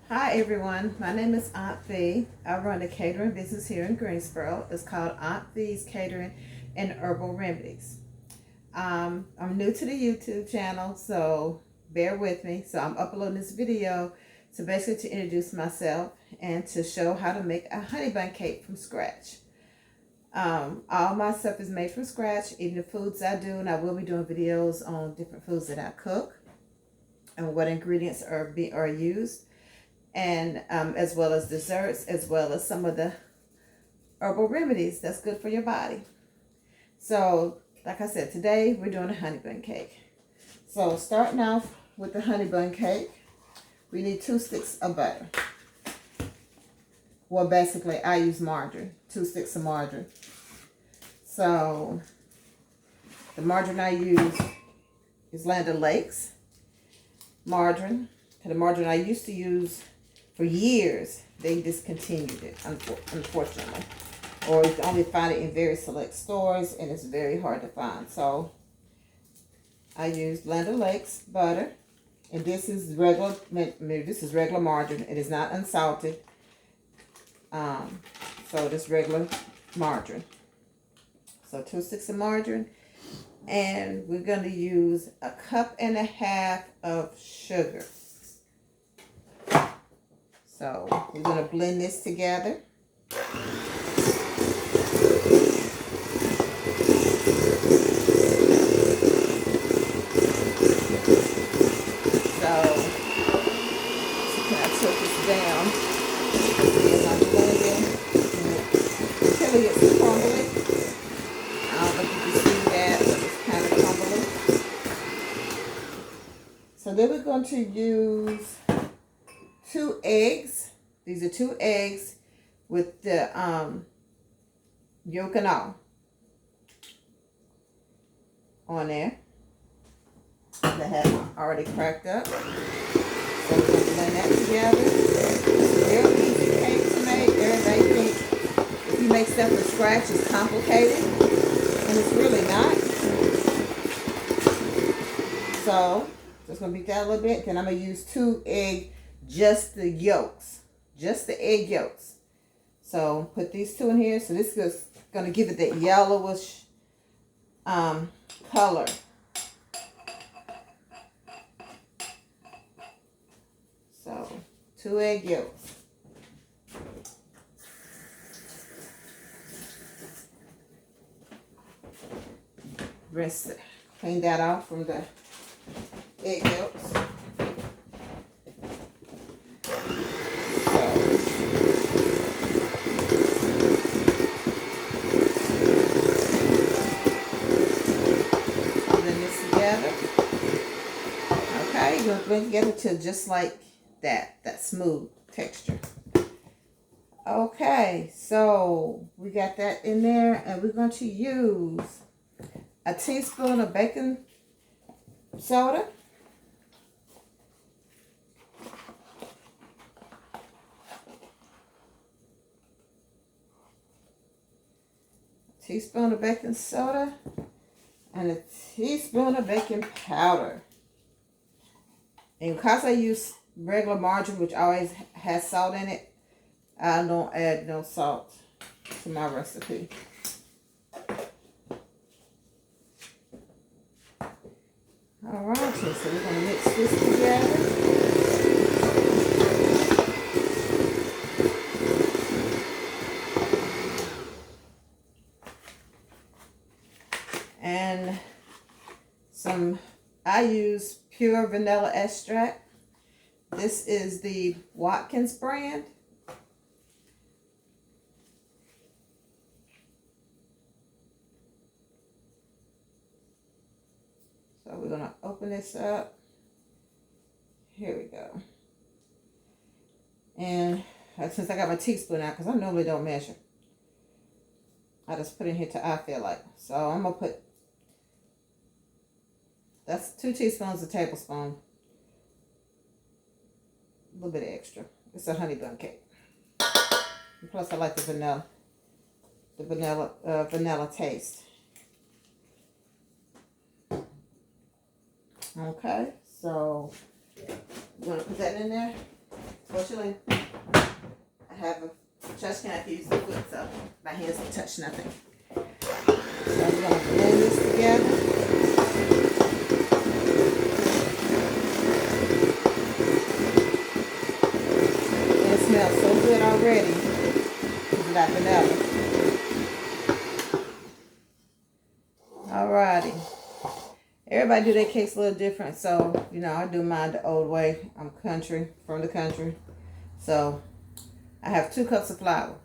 Hi everyone, my name is Aunt Fee. I run a catering business here in Greensboro. It's called Aunt Fee's Catering and Herbal Remedies. I'm new to the YouTube channel, so bear with me. So I'm uploading this video to basically to introduce myself and to show how to make a honey bun cake from scratch. All my stuff is made from scratch, even the foods I do, and I will be doing videos on different foods that I cook and what ingredients are used, and as well as desserts, as well as some of the herbal remedies that's good for your body. So, like I said, today we're doing a honey bun cake. So, starting off with the honey bun cake, we need 2 sticks of butter. Well, basically, I use margarine, 2 sticks of margarine. So, the margarine I use is Land O'Lakes margarine. And the margarine I used to use for years, they discontinued it, unfortunately. Or you can only find it in very select stores, and it's very hard to find. So, I use Land O'Lakes butter. And this is regular margarine. It is not unsalted. So, this regular margarine. So 2 sticks of margarine, and we're going to use 1.5 cups of sugar. So we're going to blend this together. So can I tilt this down as I'm blending until it gets crumbly. I don't know if you can see that, but it's kind of crumbly. So then we're going to use 2 eggs. These are 2 eggs with the yolk and all on there that have already cracked up. So we're going to blend that together. It's a real easy cake to make. Everybody thinks if you make stuff from scratch, it's complicated. And it's really not. So, just going to beat that a little bit. Then I'm going to use 2 eggs, just the yolks. Just the egg yolks. So, put these 2 in here. So, this is going to give it that yellowish color. So, 2 egg yolks. Rinse it. Clean that off from the egg yolks. Blend this together. Okay, you're going to blend together to just like that smooth texture. Okay, so we got that in there, and we're going to use a teaspoon of baking soda. A teaspoon of baking soda and a teaspoon of baking powder. And because I use regular margarine, which always has salt in it, I don't add no salt to my recipe. Alright, so we're going to mix this together. And I use pure vanilla extract. This is the Watkins brand. So we're going to open this up. Here we go. And since I got my teaspoon out, because I normally don't measure, I just put in here till I feel like. So I'm going to put, that's 2 teaspoons, a tablespoon. A little bit extra. It's a honey bun cake. And plus I like the vanilla taste. Okay, so I'm going to put that in there. Fortunately, I have a trash can I can use the foot, so my hands don't touch nothing. So I'm going to blend this together. And it smells so good already. It's like vanilla. Alrighty. Everybody do their cakes a little different, so you know I do mine the old way. I'm country, from the country. So I have 2 cups of flour.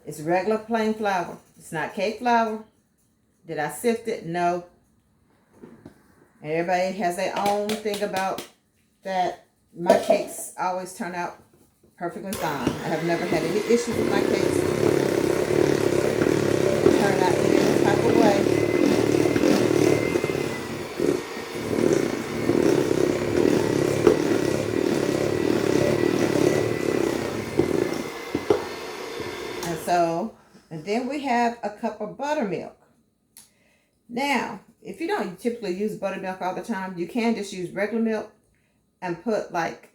It's regular plain flour. It's not cake flour. Did I sift it? No. Everybody has their own thing about that. My cakes always turn out perfectly fine. I have never had any issues with my cakes. They turn out any type of way. And then we have a cup of buttermilk. Now, if you don't typically use buttermilk all the time, you can just use regular milk and put like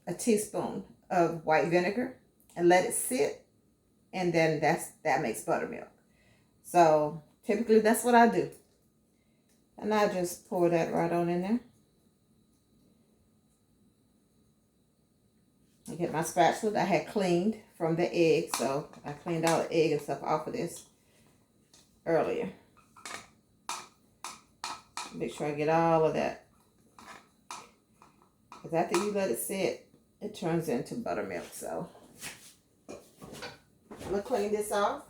a teaspoon of white vinegar and let it sit, and then that makes buttermilk. So typically that's what I do. And I just pour that right on in there. I get my spatula that I had cleaned from the egg, so I cleaned all the egg and stuff off of this earlier. Make sure I get all of that. Because after you let it sit, it turns into buttermilk. So I'm going to clean this off.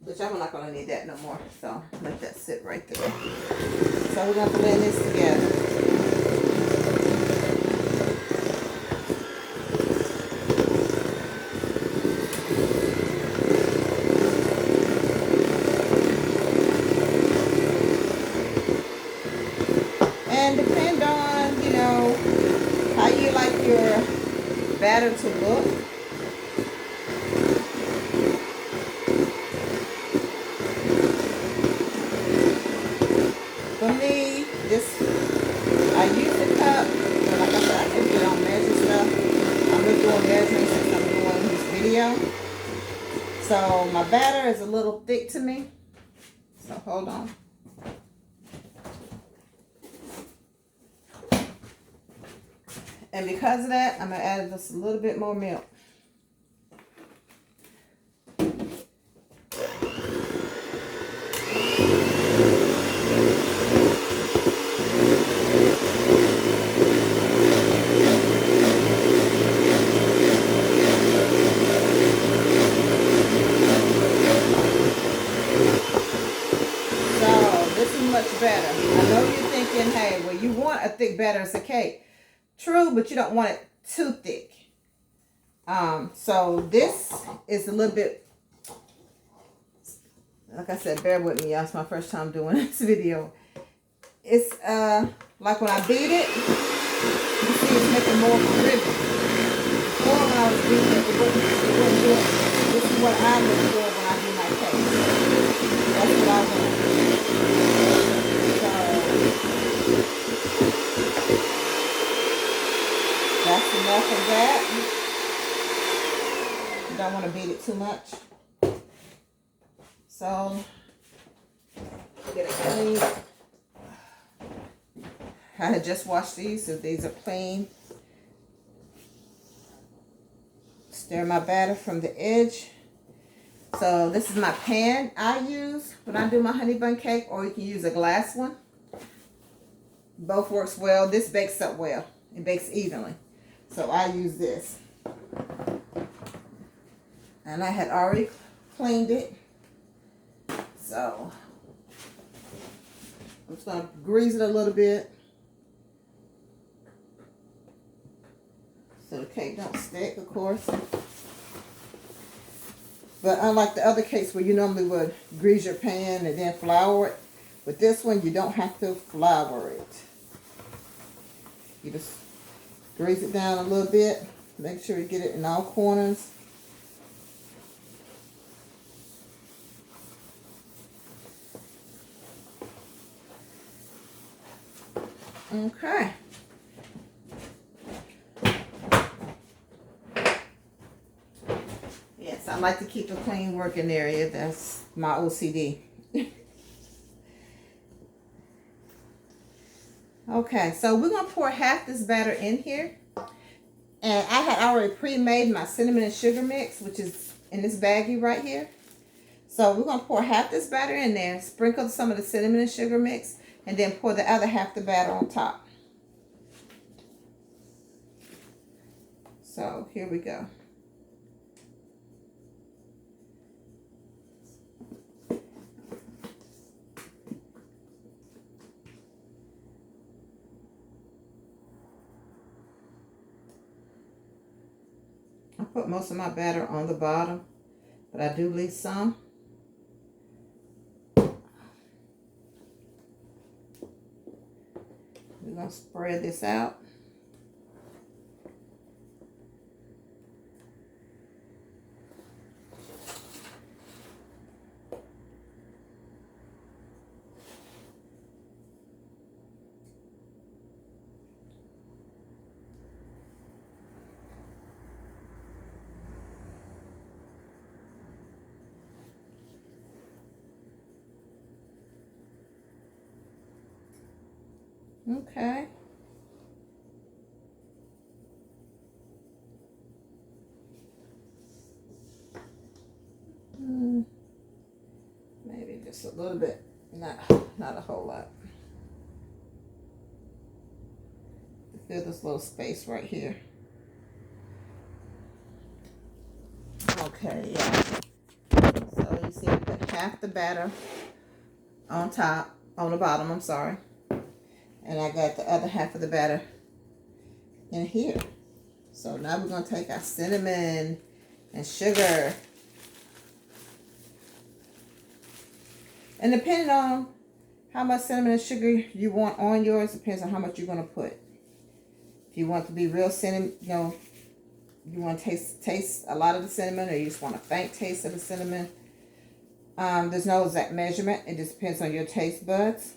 Which I'm not going to need that no more. So let that sit right there. So we're going to blend this together. And depend on, you know, how you like your batter to look. For me, I use the cup, but like I said, I typically don't measure stuff. I'm just doing measuring since I'm doing this video. So my batter is a little thick to me. So hold on. And because of that, I'm going to add just a little bit more milk. Much better. I know you're thinking, hey, well, you want a thick batter as a cake. True, but you don't want it too thick. So this is a little bit, like I said, bear with me, y'all. It's my first time doing this video. It's like when I beat it, you see it's making more ribbon. Before when I was beating it, it wouldn't do it. This is what I look for when I do my cake. That's what I want. That's enough of that. You don't want to beat it too much. So, get it clean. I had just washed these, so these are clean. Stir my batter from the edge. So this is my pan I use when I do my honey bun cake, or you can use a glass one. Both works well. This bakes up well. It bakes evenly. So I use this. And I had already cleaned it. So I'm just going to grease it a little bit so the cake don't stick, of course. But unlike the other cakes where you normally would grease your pan and then flour it, with this one you don't have to flour it. You just grease it down a little bit. Make sure you get it in all corners. Okay. Yes, I like to keep a clean working area. That's my OCD. Okay, so we're going to pour half this batter in here. And I had already pre-made my cinnamon and sugar mix, which is in this baggie right here. So we're going to pour half this batter in there, sprinkle some of the cinnamon and sugar mix, and then pour the other half the batter on top. So here we go. I put most of my batter on the bottom, but I do leave some. We're going to spread this out. Okay. Maybe just a little bit, not a whole lot. Fill this little space right here. Okay, yeah. So you see I put half the batter on top, on the bottom, I'm sorry. And I got the other half of the batter in here. So now we're going to take our cinnamon and sugar. And depending on how much cinnamon and sugar you want on yours, depends on how much you're going to put. If you want to be real cinnamon, you know, you want to taste a lot of the cinnamon, or you just want a faint taste of the cinnamon. There's no exact measurement. It just depends on your taste buds.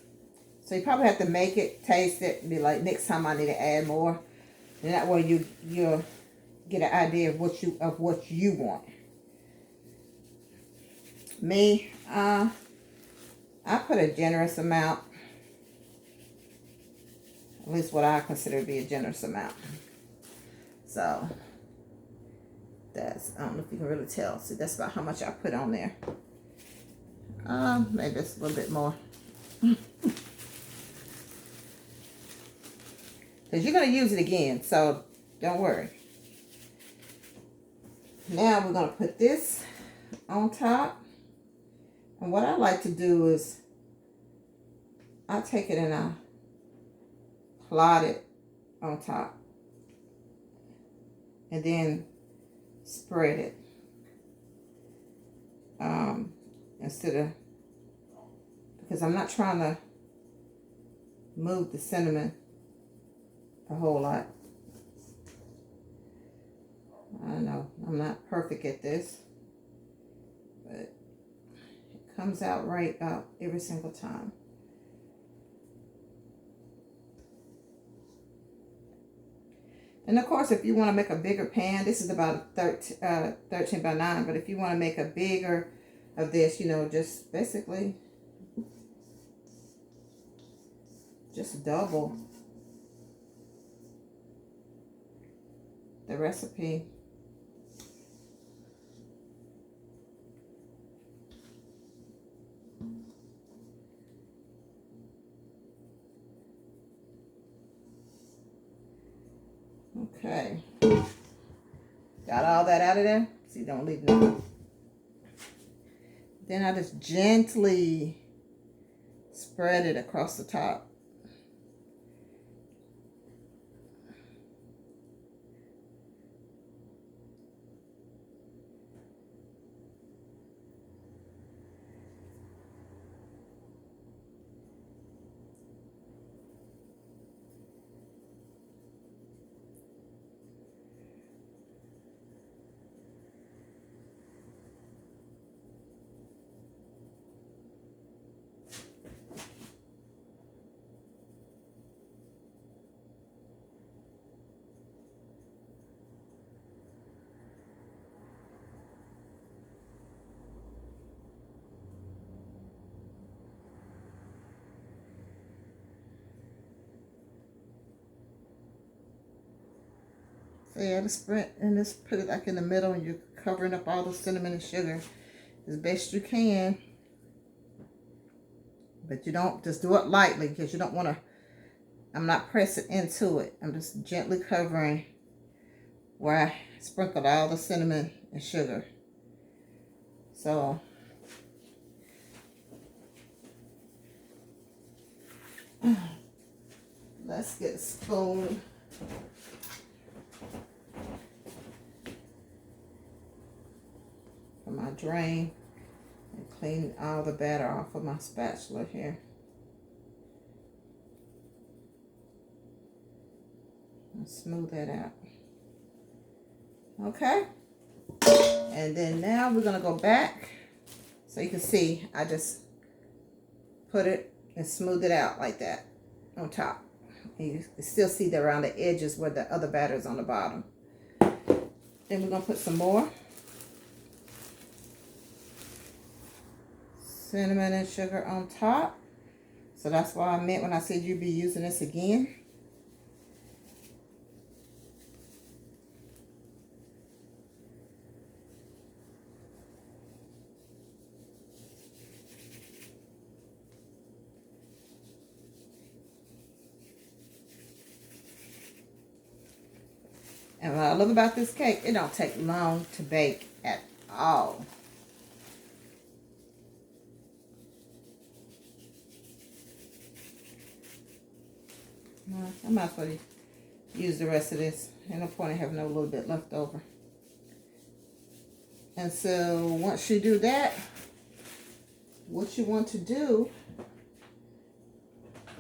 So you probably have to make it, taste it, and be like, next time I need to add more. And that way you'll get an idea of what you want. Me, I put a generous amount. At least what I consider to be a generous amount. So that's, I don't know if you can really tell. See, that's about how much I put on there. Maybe it's a little bit more. Because you're going to use it again, so don't worry. Now we're going to put this on top. And what I like to do is I take it and I plot it on top. And then spread it. Instead of, because I'm not trying to move the cinnamon a whole lot. I know I'm not perfect at this, but it comes out right about every single time. And of course, if you want to make a bigger pan, this is about 13 by 9, but if you want to make a bigger of this, you know, just basically just double the recipe. Okay. Got all that out of there? See, don't leave nothing. Then I just gently spread it across the top. So yeah, just spread and just put it like in the middle, and you're covering up all the cinnamon and sugar as best you can. But you don't just do it lightly, because you don't want to. I'm not pressing into it. I'm just gently covering where I sprinkled all the cinnamon and sugar. So let's get a spoon. For my drain, and clean all the batter off of my spatula here. And smooth that out. Okay. And then now we're going to go back. So you can see I just put it and smooth it out like that on top. And you can still see that around the edges where the other batter is on the bottom. Then we're going to put some more cinnamon and sugar on top. So that's what I meant when I said you'd be using this again. And what I love about this cake, it don't take long to bake at all. I might as well use the rest of this. Ain't no point in having a little bit left over. And so once you do that, what you want to do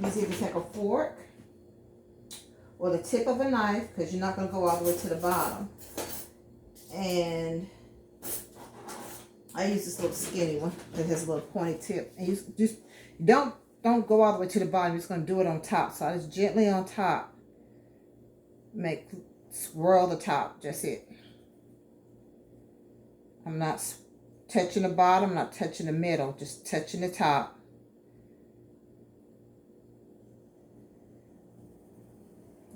is either take a fork or the tip of a knife, because you're not going to go all the way to the bottom. And I use this little skinny one that has a little pointy tip. And you just don't go all the way to the bottom. You're just going to do it on top. So I just gently on top swirl the top. Just it. I'm not touching the bottom. I'm not touching the middle. Just touching the top.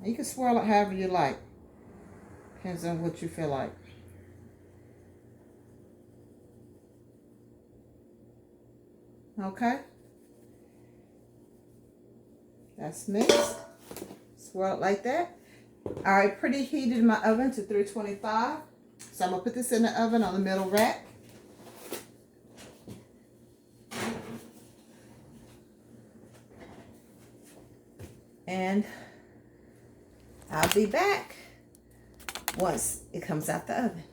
You can swirl it however you like. Depends on what you feel like. Okay. That's mixed. Swirl it like that. All right, preheated my oven to 325. So I'm going to put this in the oven on the middle rack. And I'll be back once it comes out the oven.